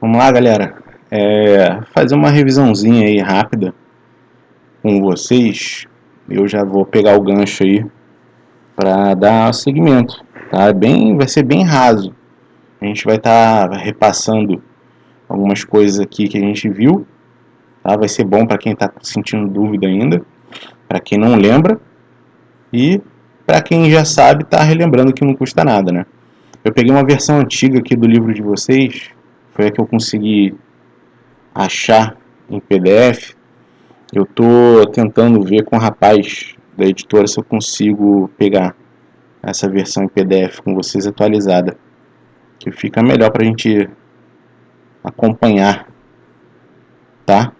Vamos lá, galera. Fazer uma revisãozinha aí rápida com vocês. Eu já vou pegar o gancho aí para dar seguimento, tá? Vai ser bem raso. A gente vai estar repassando algumas coisas aqui que a gente viu, tá? Vai ser bom para quem está sentindo dúvida ainda, para quem não lembra e para quem já sabe tá relembrando que não custa nada, né? Eu peguei uma versão antiga aqui do livro de vocês, foi a que eu consegui achar em PDF. Eu tô tentando ver com o rapaz da editora se eu consigo pegar essa versão em PDF com vocês atualizada, que fica melhor para a gente acompanhar, tá?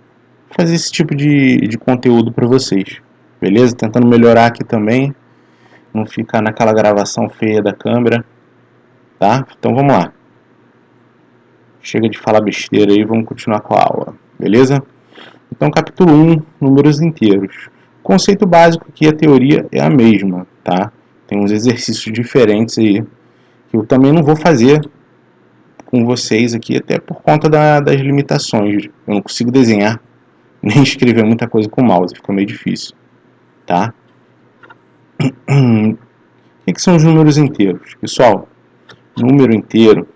Fazer esse tipo de conteúdo para vocês, beleza? Tentando melhorar aqui também, não ficar naquela gravação feia da câmera, tá? Então vamos lá. Chega de falar besteira aí, vamos continuar com a aula, beleza? Então, capítulo 1, números inteiros. O conceito básico aqui, a teoria é a mesma, tá? Tem uns exercícios diferentes aí, que eu também não vou fazer com vocês aqui, até por conta das limitações. Eu não consigo desenhar, nem escrever muita coisa com o mouse, fica meio difícil, tá? O que são os números inteiros? Pessoal, número inteiro,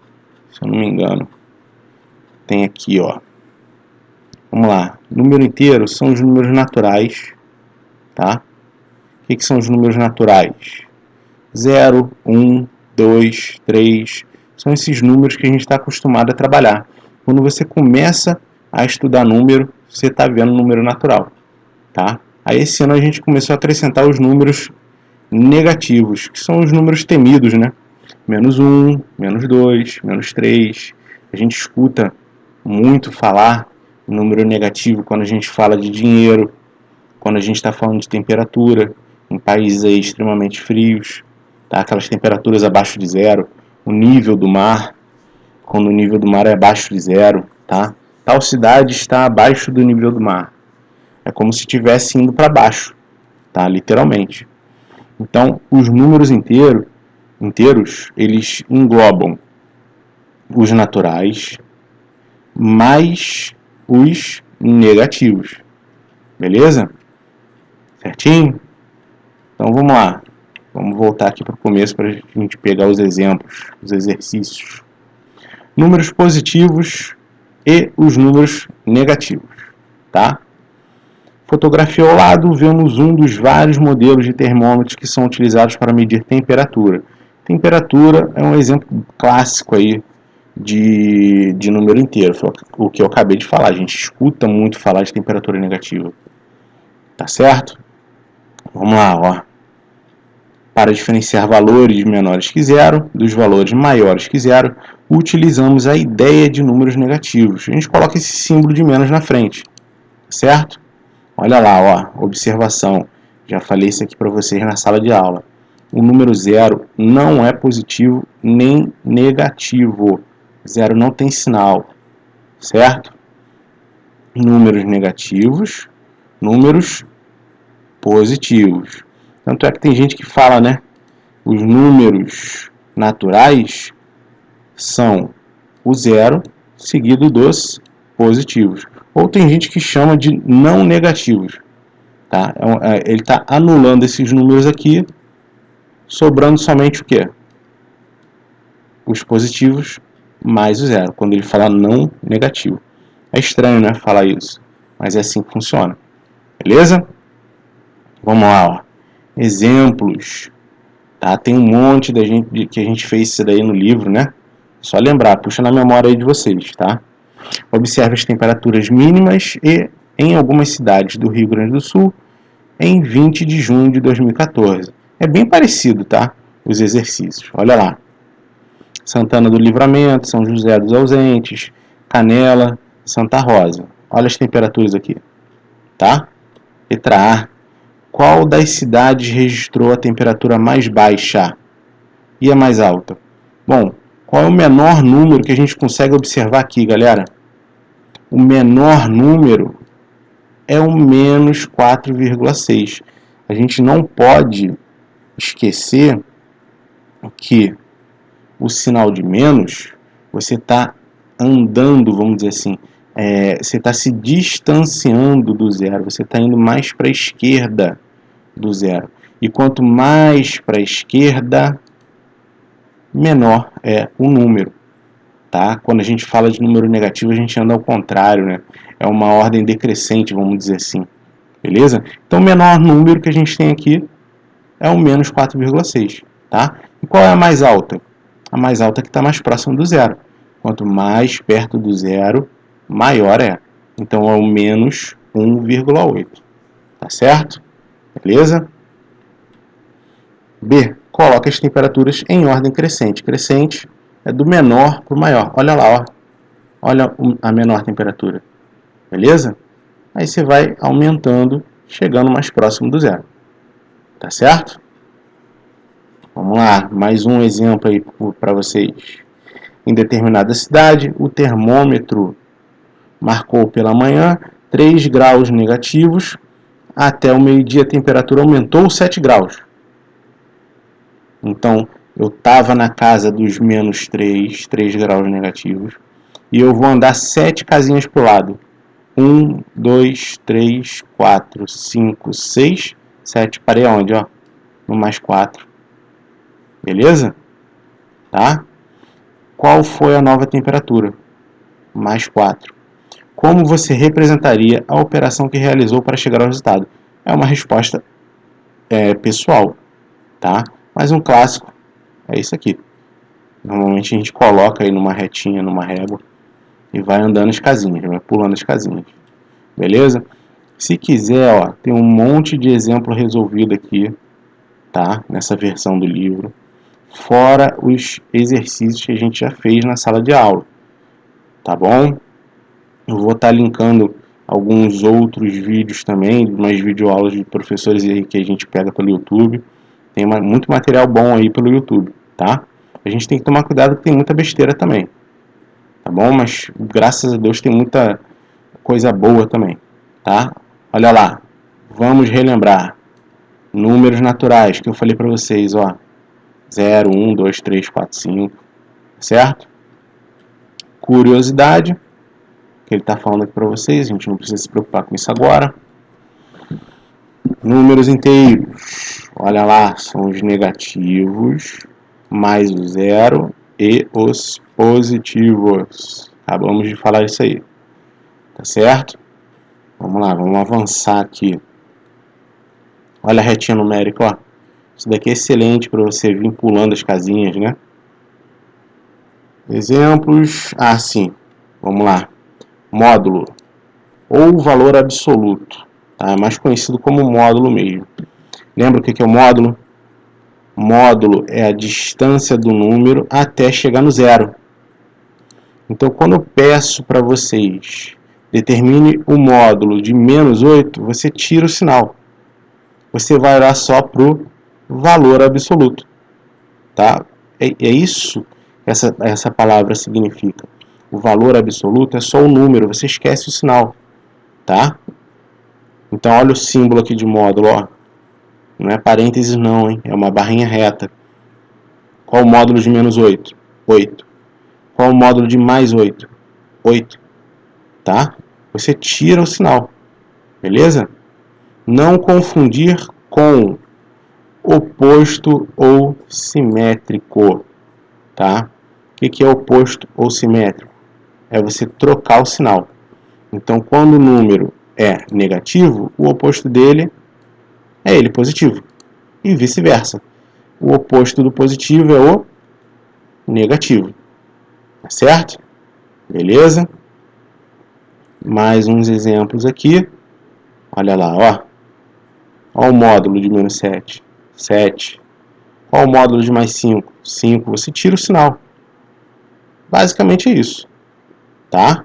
se eu não me engano, tem aqui, ó. Vamos lá. Número inteiro são os números naturais, tá? O que são os números naturais? 0, 1, 2, 3. São esses números que a gente está acostumado a trabalhar. Quando você começa a estudar número, você está vendo número natural, tá? Aí esse ano a gente começou a acrescentar os números negativos, que são os números temidos, né? Menos 1, menos 2, menos 3. A gente escuta muito falar em número negativo quando a gente fala de dinheiro, quando a gente está falando de temperatura, em países aí extremamente frios, tá? Aquelas temperaturas abaixo de zero, o nível do mar, quando o nível do mar é abaixo de zero, tá? Tal cidade está abaixo do nível do mar. É como se estivesse indo para baixo, tá? Literalmente. Então, os números inteiros, eles englobam os naturais mais os negativos. Beleza? Certinho? Então vamos lá. Vamos voltar aqui para o começo para a gente pegar os exemplos, os exercícios. Números positivos e os números negativos, tá? Fotografia ao lado, vemos um dos vários modelos de termômetros que são utilizados para medir temperatura. Temperatura é um exemplo clássico aí de número inteiro, foi o que eu acabei de falar. A gente escuta muito falar de temperatura negativa, tá certo? Vamos lá, ó. Para diferenciar valores menores que zero dos valores maiores que zero, utilizamos a ideia de números negativos. A gente coloca esse símbolo de menos na frente, certo? Olha lá, ó, observação. Já falei isso aqui para vocês na sala de aula. O número zero não é positivo nem negativo. Zero não tem sinal, certo? Números negativos, números positivos. Tanto é que tem gente que fala, né? Os números naturais são o zero seguido dos positivos. Ou tem gente que chama de não negativos. Tá? Ele está anulando esses números aqui, sobrando somente o quê? Os positivos mais o zero, quando ele fala não negativo. É estranho, né, falar isso, mas é assim que funciona. Beleza? Vamos lá, ó. Exemplos. Tá? Tem um monte que a gente fez isso daí no livro, né? Só lembrar, puxa na memória aí de vocês, tá? Observe as temperaturas mínimas em algumas cidades do Rio Grande do Sul em 20 de junho de 2014. É bem parecido, tá? Os exercícios. Olha lá. Santana do Livramento, São José dos Ausentes, Canela, Santa Rosa. Olha as temperaturas aqui, tá? Letra A. Qual das cidades registrou a temperatura mais baixa e a mais alta? Bom, qual é o menor número que a gente consegue observar aqui, galera? O menor número é o menos 4,6. A gente não pode esquecer que o sinal de menos, você está andando, vamos dizer assim, você está se distanciando do zero, você está indo mais para a esquerda do zero. E quanto mais para a esquerda, menor é o número. Tá? Quando a gente fala de número negativo, a gente anda ao contrário, né? É uma ordem decrescente, vamos dizer assim. Beleza? Então, o menor número que a gente tem aqui é o menos 4,6. Tá? E qual é a mais alta? A mais alta que está mais próxima do zero. Quanto mais perto do zero, maior é. Então, é o menos 1,8. Tá certo? Beleza? B. Coloca as temperaturas em ordem crescente. Crescente é do menor para o maior. Olha lá, ó. Olha a menor temperatura. Beleza? Aí você vai aumentando, chegando mais próximo do zero. Tá certo? Vamos lá, mais um exemplo aí para vocês. Em determinada cidade, o termômetro marcou pela manhã 3 graus negativos. Até o meio-dia a temperatura aumentou 7 graus. Então, eu estava na casa dos menos 3 graus negativos. E eu vou andar 7 casinhas para o lado. 1, 2, 3, 4, 5, 6, 7. Parei aonde, ó? No mais 4. Beleza? Tá? Qual foi a nova temperatura? Mais 4. Como você representaria a operação que realizou para chegar ao resultado? É uma resposta pessoal, tá? Mas um clássico é isso aqui. Normalmente a gente coloca aí numa retinha, numa régua, e vai andando as casinhas, vai pulando as casinhas. Beleza? Se quiser, ó, tem um monte de exemplo resolvido aqui, tá? Nessa versão do livro. Fora os exercícios que a gente já fez na sala de aula. Tá bom? Eu vou estar linkando alguns outros vídeos também, umas videoaulas de professores aí que a gente pega pelo YouTube. Tem muito material bom aí pelo YouTube, tá? A gente tem que tomar cuidado que tem muita besteira também. Tá bom? Mas graças a Deus tem muita coisa boa também, tá? Olha lá. Vamos relembrar. Números naturais que eu falei para vocês, ó. 0, 1, 2, 3, 4, 5. Certo? Curiosidade, que ele está falando aqui para vocês, a gente não precisa se preocupar com isso agora. Números inteiros, olha lá, são os negativos, mais o zero e os positivos. Acabamos de falar isso aí, tá certo? Vamos lá, vamos avançar aqui. Olha a retinha numérica, ó. Isso daqui é excelente para você vir pulando as casinhas, né? Exemplos, sim, vamos lá. Módulo, ou valor absoluto, tá? É mais conhecido como módulo mesmo. Lembra o que é o módulo? Módulo é a distância do número até chegar no zero. Então, quando eu peço para vocês determine o módulo de menos 8, você tira o sinal. Você vai olhar só para o valor absoluto. Tá? É isso que essa palavra significa. O valor absoluto é só o número, você esquece o sinal. Tá? Então, olha o símbolo aqui de módulo. Ó. Não é parênteses não, hein? É uma barrinha reta. Qual o módulo de menos 8? 8. Qual o módulo de mais 8? 8. Tá? Você tira o sinal. Beleza? Não confundir com oposto ou simétrico. Tá? O que é oposto ou simétrico? É você trocar o sinal. Então, quando o número é negativo, o oposto dele é ele positivo. E vice-versa. O oposto do positivo é o negativo. Tá certo? Beleza? Mais uns exemplos aqui. Olha lá, ó. Olha o módulo de menos 7. 7. Qual o módulo de mais 5? 5. Você tira o sinal. Basicamente é isso. Tá?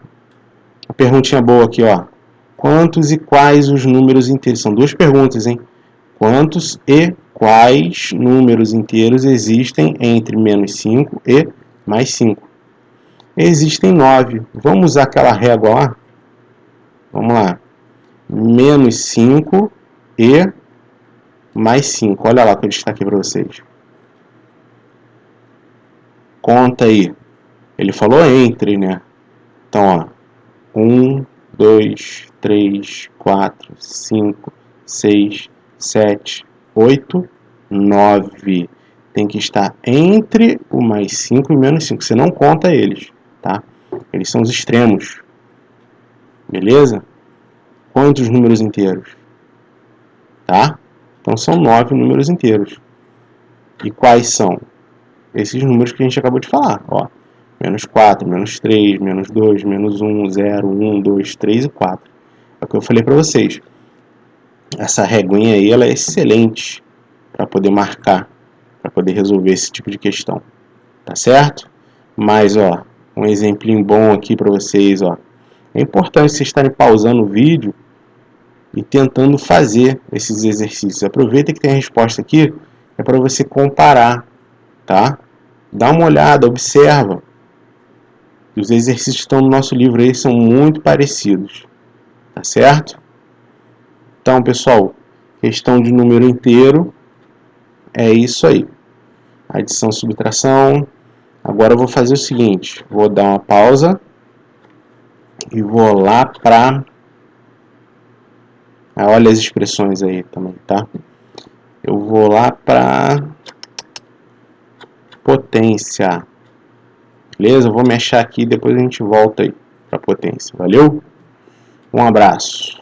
A perguntinha boa aqui, ó. Quantos e quais os números inteiros? São duas perguntas, hein? Quantos e quais números inteiros existem entre menos 5 e mais 5? Existem 9. Vamos usar aquela régua lá? Vamos lá. Menos 5 e mais 5. Olha lá o que eu destaquei para vocês. Conta aí. Ele falou entre, né? Então, ó, 1, 2, 3, 4, 5, 6, 7, 8, 9. Tem que estar entre o mais 5 e o menos 5. Você não conta eles, tá? Eles são os extremos. Beleza? Quantos números inteiros? Tá? Então são 9 números inteiros. E quais são? Esses números que a gente acabou de falar, ó. Menos 4, menos 3, menos 2, menos 1, 0, 1, 2, 3 e 4. É o que eu falei para vocês. Essa reguinha aí, ela é excelente para poder marcar, para poder resolver esse tipo de questão. Tá certo? Mas, ó, um exemplinho bom aqui para vocês, ó. É importante vocês estarem pausando o vídeo e tentando fazer esses exercícios. Aproveita que tem a resposta aqui, é para você comparar, tá? Dá uma olhada, observa. Os exercícios que estão no nosso livro aí são muito parecidos, tá certo? Então, pessoal, questão de número inteiro é isso aí. Adição, subtração. Agora eu vou fazer o seguinte, vou dar uma pausa e vou lá para... olha as expressões aí também, tá? Eu vou lá para potência. Beleza? Eu vou mexer aqui e depois a gente volta aí para potência. Valeu? Um abraço.